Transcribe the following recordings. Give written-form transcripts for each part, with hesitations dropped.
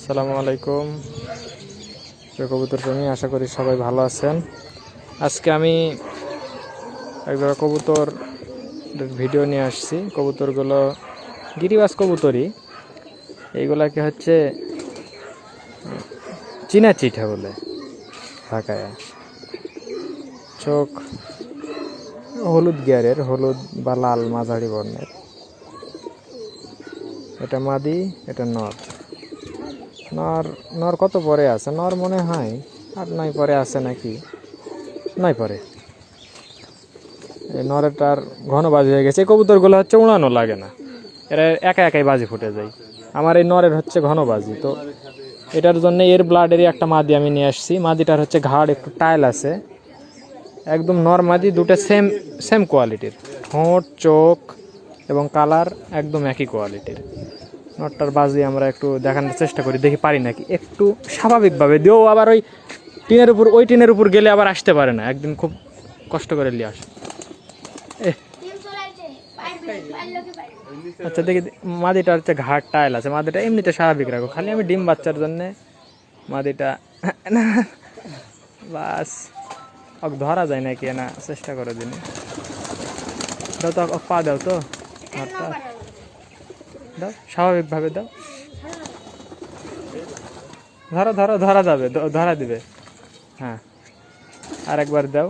আসসালামু আলাইকুম কবুতর প্রেমী, আশা করি সবাই ভালো আছেন। আজকে আমি একজোড়া কবুতর ভিডিও নিয়ে আসছি। কবুতরগুলো গিরিবাজ কবুতরই, এইগুলাকে হচ্ছে চীনা চিঠা বলে ঢাকায়। চোখ হলুদ গিয়ারের, হলুদ বা লাল মাঝারি বর্ণের। এটা মাদি, এটা নর। নর নর কত পরে আছে? নর মনে হয় 8-9 পরে আছে নাকি, 9 পরে। এই নরেরটার ঘন বাজি হয়ে গেছে। এই কবুতরগুলো হচ্ছে উড়ানো লাগে না, এরা একা একাই বাজি ফুটে যায়। আমার এই নরের হচ্ছে ঘন বাজি, তো এটার জন্য এর ব্লাডেরই একটা মাদি আমি নিয়ে আসছি। মাদিটার হচ্ছে ঘাড় একটু টাইল আছে, একদম নর মাদি, দুটো সেম সেম কোয়ালিটির। ঠোঁট, চোখ এবং কালার একদম একই কোয়ালিটির। নটটার বাজি আমরা একটু দেখানোর চেষ্টা করি, দেখি পারি নাকি একটু স্বাভাবিকভাবে দিও। আবার ওই টিনের উপর গেলে আবার আসতে পারে না, একদিন খুব কষ্ট করে নিয়ে আসে। আচ্ছা দেখি, মাদিটা হচ্ছে ঘাট টাইল আছে। মাদিটা এমনিতে স্বাভাবিক রাখো, খালি আমি ডিম বাচ্চার জন্যে মাদিটা বাস ধরা যায় নাকি না চেষ্টা করে দিন। দাও তো, পা দাও তো, দাও স্বাভাবিকভাবে দাও। ধরো ধরো, ধরা যাবে, ধরা দিবে। হ্যাঁ, আর একবার দাও।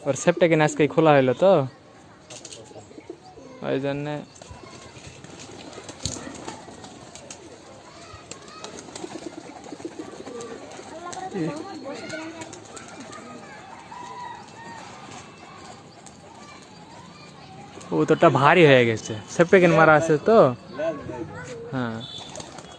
ওর সেপটা কিনা আজকে খোলা হইলো তো, ওই জন্যে কবুতরটা ভারী হয়ে গেছে, সেপটা কিনা মারা আছে তো। হ্যাঁ,